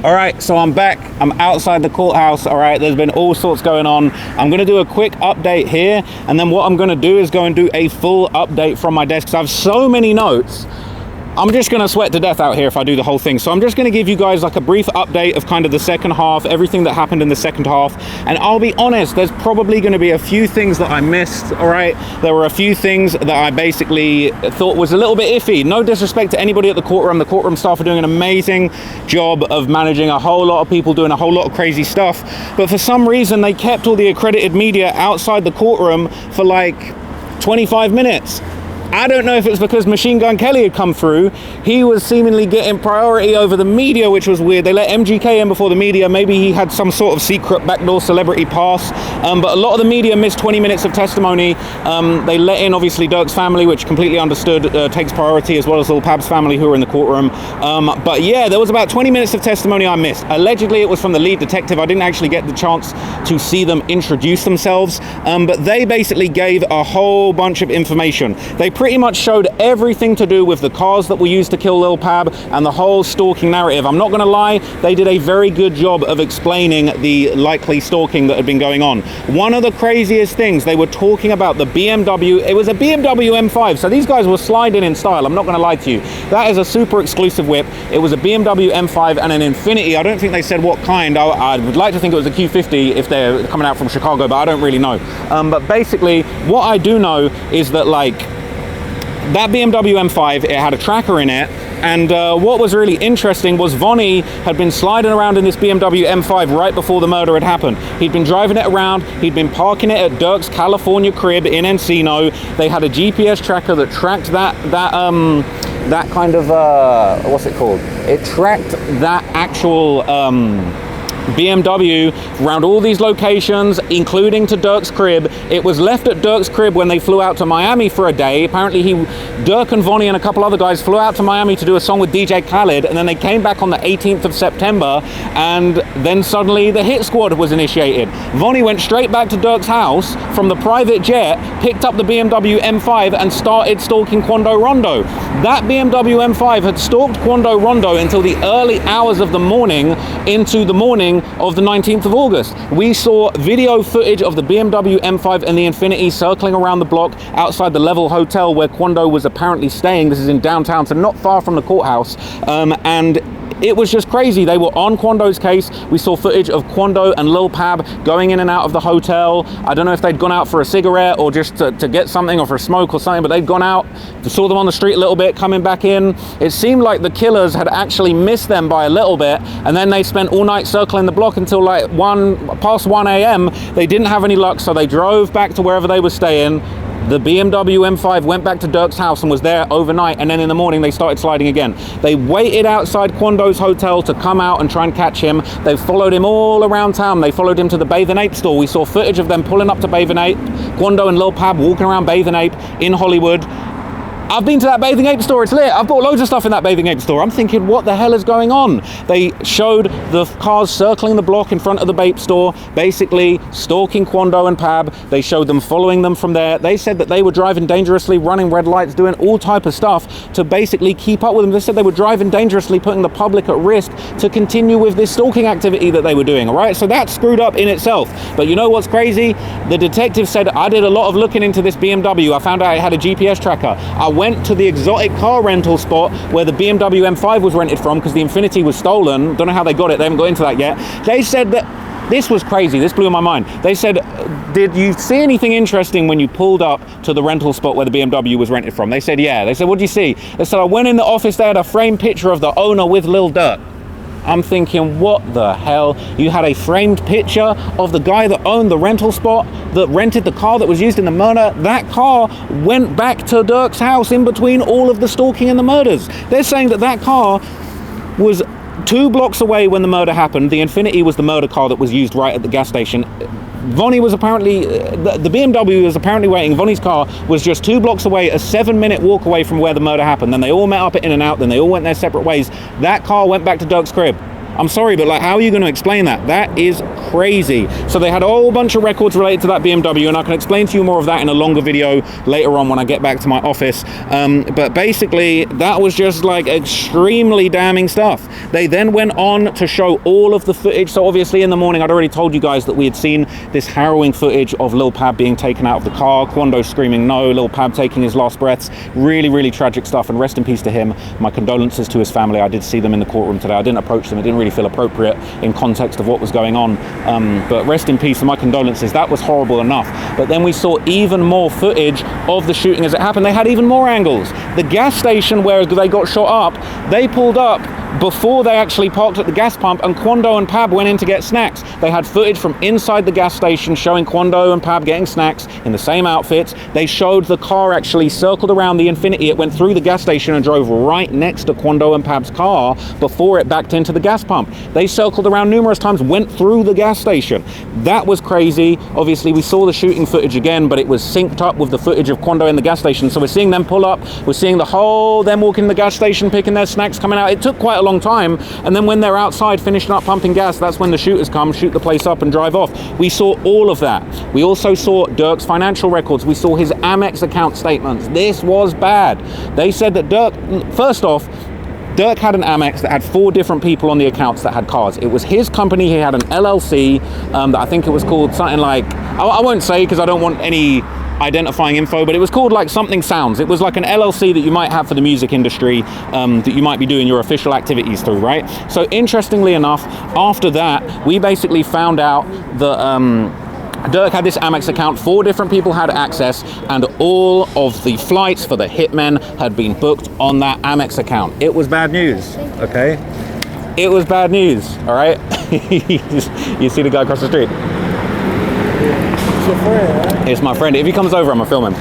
All right, so I'm back. I'm outside the courthouse. All right, there's been all sorts going on. I'm going to do a quick update here, and then what I'm going to do is go and do a full update from my desk, because I have so many notes. I'm just going to sweat to death out here if I do the whole thing. So I'm just going to give you guys like a brief update of kind of the second half, everything that happened in the second half. And I'll be honest, there's probably going to be a few things that I missed, all right? There were a few things that I basically thought was a little bit iffy. No disrespect to anybody at the courtroom. The courtroom staff are doing an amazing job of managing a whole lot of people, doing a whole lot of crazy stuff. But for some reason, they kept all the accredited media outside the courtroom for like 25 minutes. I don't know if it's because Machine Gun Kelly had come through. He was seemingly getting priority over the media, which was weird. They let MGK in before the media. Maybe he had some sort of secret backdoor celebrity pass. But a lot of the media missed 20 minutes of testimony. They let in, obviously, Durk's family, which completely understood takes priority, as well as Lil Pab's family who were in the courtroom. But yeah, there was about 20 minutes of testimony I missed. Allegedly, it was from the lead detective. I didn't actually get the chance to see them introduce themselves. But they basically gave a whole bunch of information. They pretty much showed everything to do with the cars that were used to kill Lil Pab and the whole stalking narrative. I'm not going to lie, they did a very good job of explaining the likely stalking that had been going on. One of the craziest things, they were talking about the BMW. It was a BMW M5, so these guys were sliding in style. I'm not going to lie to you. That is a super exclusive whip. It was a BMW M5 and an Infiniti. I don't think they said what kind. I would like to think it was a Q50 if they're coming out from Chicago, but I don't really know. But basically, what I do know is that, like, that BMW M5, it had a tracker in it, and what was really interesting was Vonnie had been sliding around in this BMW M5 right before the murder had happened. He'd been driving it around, he'd been parking it at Durk's California crib in Encino. They had a GPS tracker that tracked that kind of, what's it called? It tracked that actual BMW around all these locations, including to Durk's crib. It was left at Durk's crib when they flew out to Miami for a day. Apparently Durk and Vonnie and a couple other guys flew out to Miami to do a song with DJ Khaled, and then they came back on the 18th of September, and then suddenly the hit squad was initiated. Vonnie went straight back to Durk's house from the private jet, picked up the BMW M5 and started stalking Quando Rondo. That BMW M5 had stalked Quando Rondo until the early hours of the morning, into the morning of the 19th of August. We saw video footage of the BMW M5 and the Infiniti circling around the block outside the Level Hotel where Quando was apparently staying. This is in downtown, so not far from the courthouse. And it was just crazy. They were on Quando's case. We saw footage of Quando and Lil Pab going in and out of the hotel. I don't know if they'd gone out for a cigarette or just to get something, or for a smoke or something, but they'd gone out. Saw them on the street a little bit, coming back in. It seemed like the killers had actually missed them by a little bit, and then they spent all night circling the block until like past 1 a.m. They didn't have any luck, so they drove back to wherever they were staying. The BMW M5 went back to Durk's house and was there overnight, and then in the morning they started sliding again. They waited outside Quando's hotel to come out and try and catch him. They followed him all around town. They followed him to the Bathe and Ape store. We saw footage of them pulling up to Bathe and Ape, Quando and Lil Pab walking around Bathe and Ape in Hollywood. I've been to that Bathing Ape store, it's lit. I've bought loads of stuff in that Bathing Ape store. I'm thinking, what the hell is going on? They showed the cars circling the block in front of the Bape store, basically stalking Quando and Pab. They showed them following them from there. They said that they were driving dangerously, running red lights, doing all type of stuff to basically keep up with them. They said they were driving dangerously, putting the public at risk to continue with this stalking activity that they were doing, all right? So that's screwed up in itself. But you know what's crazy? The detective said, I did a lot of looking into this BMW. I found out it had a GPS tracker. I went to the exotic car rental spot where the BMW M5 was rented from, because the Infiniti was stolen. Don't know how they got it. They haven't got into that yet. They said that this was crazy. This blew my mind. They said, did you see anything interesting when you pulled up to the rental spot where the BMW was rented from? They said, yeah. They said, what did you see? They said, I went in the office. They had a framed picture of the owner with Lil Durk. I'm thinking, what the hell? You had a framed picture of the guy that owned the rental spot, that rented the car that was used in the murder. That car went back to Durk's house in between all of the stalking and the murders. They're saying that that car was 2 blocks away when the murder happened. The Infiniti was the murder car that was used right at the gas station. Vonnie was apparently, the BMW was apparently waiting. Vonnie's car was just 2 blocks away, a 7-minute walk away from where the murder happened. Then they all met up at In-N-Out, then they all went their separate ways. That car went back to Durk's crib. I'm sorry, but like, how are you going to explain that? That is crazy. So they had a whole bunch of records related to that BMW, and I can explain to you more of that in a longer video later on when I get back to my office. But basically, that was just like extremely damning stuff. They then went on to show all of the footage. So obviously in the morning, I'd already told you guys that we had seen this harrowing footage of Lil Pab being taken out of the car, Quando screaming no, Lil Pab taking his last breaths. Really, really tragic stuff, and rest in peace to him. My condolences to his family. I did see them in the courtroom today. I didn't approach them. It didn't really feel appropriate in context of what was going on. But rest in peace and my condolences. That was horrible enough. But then we saw even more footage of the shooting as it happened. They had even more angles. The gas station where they got shot up, they pulled up before they actually parked at the gas pump, and Quando and Pab went in to get snacks. They had footage from inside the gas station showing Quando and Pab getting snacks in the same outfits. They showed the car actually circled around the Infinity. It went through the gas station and drove right next to Quando and Pab's car before it backed into the gas pump. They circled around numerous times, went through the gas station. That was crazy. Obviously, we saw the shooting footage again, but it was synced up with the footage of Quando in the gas station. So we're seeing them pull up, we're seeing them walking in the gas station, picking their snacks, coming out. It took quite a long time, and then when they're outside finishing up pumping gas, that's when the shooters come, shoot the place up and drive off. We saw all of that. We also saw Durk's financial records. We saw his Amex account statements. This was bad. They said that Durk, first off, Durk had an Amex that had 4 different people on the accounts that had cars. It was his company. He had an LLC that I think it was called something like, I won't say because I don't want any identifying info, but it was called like something sounds. It was like an LLC that you might have for the music industry, that you might be doing your official activities through, right? So interestingly enough, after that, we basically found out that Durk had this Amex account, 4 different people had access, and all of the flights for the Hitmen had been booked on that Amex account. It was bad news, okay? It was bad news, all right? You see the guy across the street? It's your friend, right? It's my friend. If he comes over, I'm gonna film him.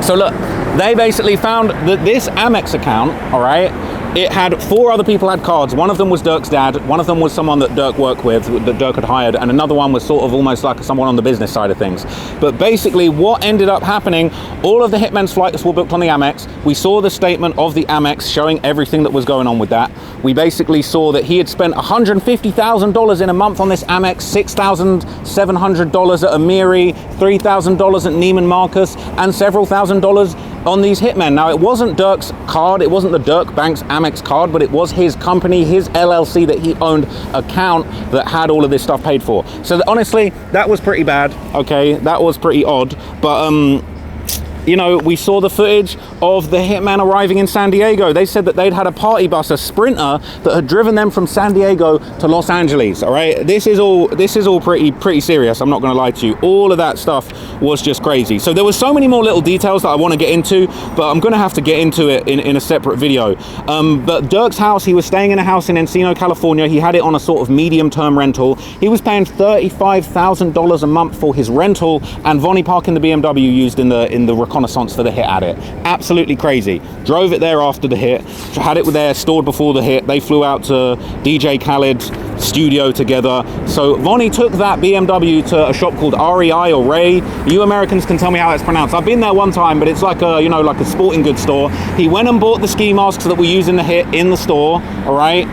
So look, they basically found that this Amex account, all right, it had 4 other people had cards. One of them was Durk's dad. One of them was someone that Durk worked with, that Durk had hired. And another one was sort of almost like someone on the business side of things. But basically what ended up happening, all of the Hitmen's flights were booked on the Amex. We saw the statement of the Amex showing everything that was going on with that. We basically saw that he had spent $150,000 in a month on this Amex, $6,700 at Amiri, $3,000 at Neiman Marcus, and several $1,000s on these Hitmen. Now, it wasn't Durk's card, it wasn't the Durk Bank's Amex card, but it was his company, his LLC that he owned account that had all of this stuff paid for. So honestly, that was pretty bad, okay? That was pretty odd, but you know, we saw the footage of the Hitman arriving in San Diego. They said that they'd had a party bus, a Sprinter, that had driven them from San Diego to Los Angeles, all right? This is all pretty serious, I'm not gonna lie to you. All of that stuff was just crazy. So there was so many more little details that I wanna get into, but I'm gonna have to get into it in a separate video. But Durk's house, he was staying in a house in Encino, California. He had it on a sort of medium-term rental. He was paying $35,000 a month for his rental, and Vonnie parking the BMW used in the reconnaissance for the hit at it. Absolutely crazy. Drove it there after the hit, had it there stored before the hit. They flew out to DJ Khaled's studio together. So Vonnie took that BMW to a shop called REI or Ray. You Americans can tell me how it's pronounced. I've been there one time, but it's like a, you know, like a sporting goods store. He went and bought the ski masks that were used in the hit in the store, all right?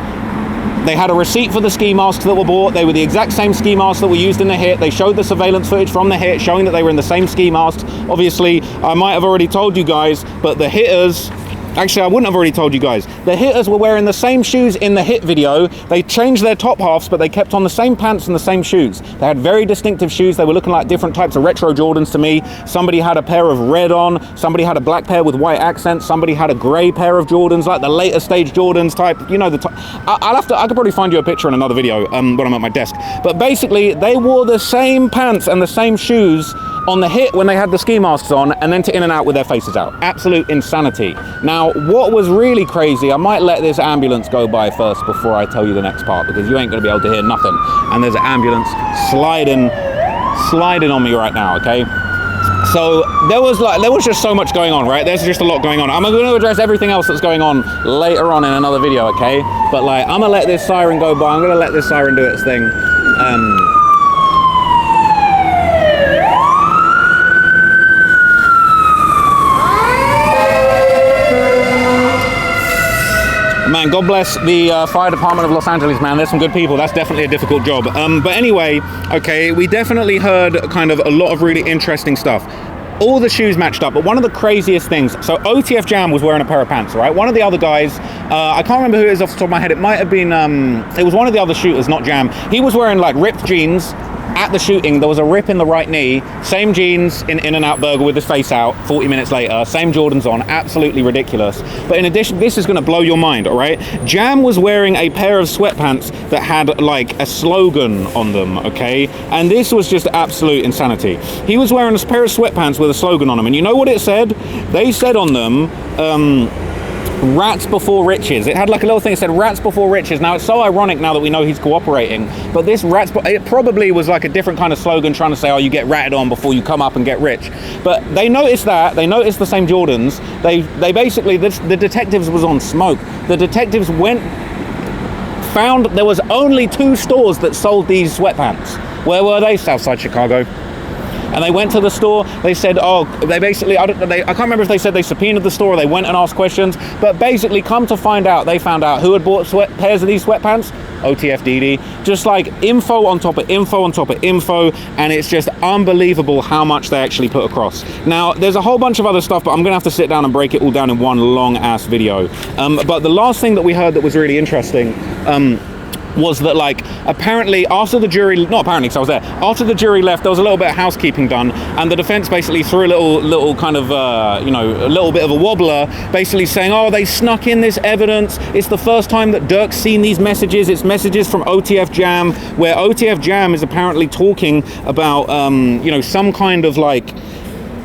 They had a receipt for the ski masks that were bought. They were the exact same ski masks that were used in the hit. They showed the surveillance footage from the hit showing that they were in the same ski masks. Obviously, I might have already told you guys, but the hitters, actually I wouldn't have already told you guys, the hitters were wearing the same shoes in the hit video. They changed their top halves, but they kept on the same pants and the same shoes. They had very distinctive shoes. They were looking like different types of retro Jordans to me. Somebody had a pair of red on, somebody had a black pair with white accents, somebody had a gray pair of Jordans, like the later stage Jordans type, you know, I could probably find you a picture in another video when I'm at my desk. But basically, they wore the same pants and the same shoes on the hit when they had the ski masks on, and then to In and Out with their faces out. Absolute insanity. Now, what was really crazy, I might let this ambulance go by first before I tell you the next part, because you ain't gonna be able to hear nothing. And there's an ambulance sliding on me right now, okay? So there was just so much going on, right? There's just a lot going on. I'm gonna address everything else that's going on later on in another video, okay? But like, I'm gonna let this siren go by. I'm gonna let this siren do its thing. Man, God bless the fire department of Los Angeles, man. There's some good people. That's definitely a difficult job. But anyway, okay, we definitely heard kind of a lot of really interesting stuff. All the shoes matched up, but one of the craziest things, so OTF Jam was wearing a pair of pants, right? One of the other guys, I can't remember who it is off the top of my head. It might have been, it was one of the other shooters, not Jam. He was wearing like ripped jeans. At the shooting, there was a rip in the right knee, same jeans in In-N-Out Burger with his face out 40 minutes later, same Jordans on, absolutely ridiculous. But in addition, this is gonna blow your mind, all right? Jam was wearing a pair of sweatpants that had like a slogan on them, okay? And this was just absolute insanity. He was wearing a pair of sweatpants with a slogan on them, and you know what it said? They said on them, rats before riches. It had like a little thing that said rats before riches. Now it's so ironic now that we know he's cooperating, but this it probably was like a different kind of slogan trying to say, oh, you get ratted on before you come up and get rich. But they noticed that, they noticed the same Jordans. They basically, the detectives was on smoke. The detectives found there was only 2 stores that sold these sweatpants. Where were they? Southside Chicago. And they went to the store, they said, oh, they basically, I can't remember if they said they subpoenaed the store or they went and asked questions, but basically come to find out, they found out who had bought pairs of these sweatpants, OTFDD, just like info on top of info on top of info, and it's just unbelievable how much they actually put across. Now, there's a whole bunch of other stuff, but I'm gonna have to sit down and break it all down in one long ass video. But the last thing that we heard that was really interesting, was that like apparently after the jury, not apparently because I was there, after the jury left, there was a little bit of housekeeping done, and the defense basically threw a little kind of you know, a little bit of a wobbler, basically saying, oh, they snuck in this evidence. It's the first time that Durk's seen these messages. It's messages from OTF Jam, where OTF Jam is apparently talking about you know, some kind of like,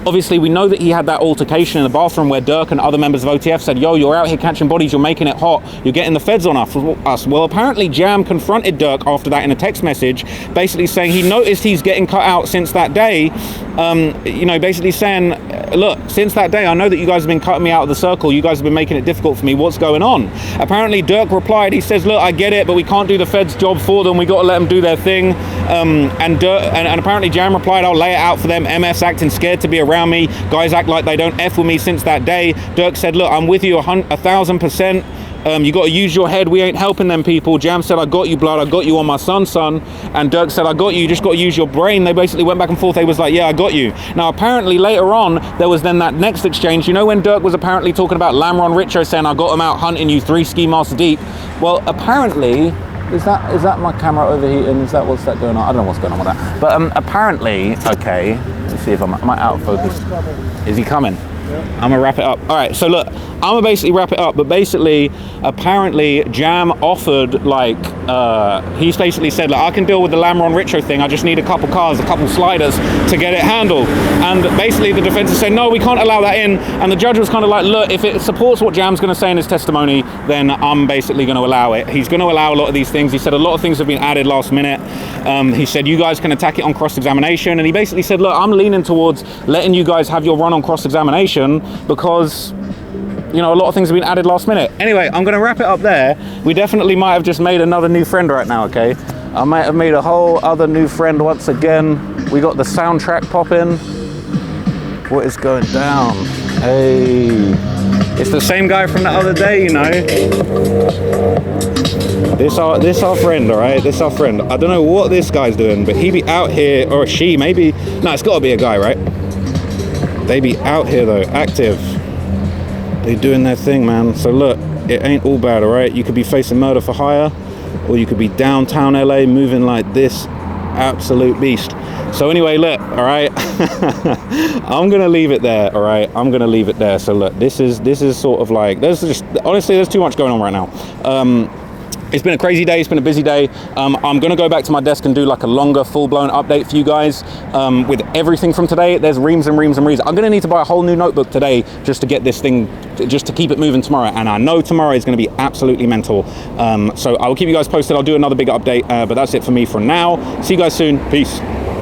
obviously, we know that he had that altercation in the bathroom where Durk and other members of OTF said, yo, you're out here catching bodies, you're making it hot, you're getting the feds on us. Well, apparently Jam confronted Durk after that in a text message, basically saying he noticed he's getting cut out since that day, you know, basically saying, look, since that day, I know that you guys have been cutting me out of the circle, you guys have been making it difficult for me, what's going on? Apparently Durk replied, he says, look, I get it, but we can't do the feds' job for them, we got to let them do their thing. And apparently Jam replied, I'll lay it out for them, MF's acting scared to be around me, guys act like they don't F with me since that day. Durk said, look, I'm with you 1,000%. You got to use your head, we ain't helping them people. Jam said, I got you, blood, I got you on my son. And Durk said, I got you just got to use your brain. They basically went back and forth. They was like, yeah, I got you. Now apparently later on there was then that next exchange, you know, when Durk was apparently talking about Lamron Richo saying, I got him out hunting you 3 ski miles deep. Well, apparently, is that my camera overheating? Is that what's that going on? I don't know what's going on with that. But apparently, okay, let's see if am I out of focus. Is he coming? Yeah. I'm gonna wrap it up. All right, so look, I'm gonna basically wrap it up, but basically, apparently, Jam offered, like, he's basically said, like, I can deal with the Lamron Richo thing, I just need a couple cars, a couple sliders to get it handled. And basically, the defense is saying, no, we can't allow that in. And the judge was kind of like, look, if it supports what Jam's gonna say in his testimony, then I'm basically gonna allow it. He's gonna allow a lot of these things. He said a lot of things have been added last minute. He said, you guys can attack it on cross-examination. And he basically said, look, I'm leaning towards letting you guys have your run on cross-examination because, you know, a lot of things have been added last minute. Anyway, I'm going to wrap it up there. We definitely might have just made another new friend right now, okay? I might have made a whole other new friend once again. We got the soundtrack popping. What is going down? Hey, it's the same guy from the other day, you know. This our friend, all right? This our friend. I don't know what this guy's doing, but he be out here, or she, maybe. No, it's got to be a guy, right? They be out here though, active. They doing their thing, man. So look, it ain't all bad, all right? You could be facing murder for hire, or you could be downtown LA moving like this absolute beast. So anyway, look, all right, I'm gonna leave it there, all right? I'm gonna leave it there. So look, this is sort of like, honestly, there's too much going on right now. It's been a crazy day, it's been a busy day. I'm gonna go back to my desk and do like a longer, full-blown update for you guys with everything from today. There's reams and reams and reams. I'm gonna need to buy a whole new notebook today just to get this thing, just to keep it moving tomorrow. And I know tomorrow is gonna be absolutely mental. So I will keep you guys posted. I'll do another big update, but that's it for me for now. See you guys soon, peace.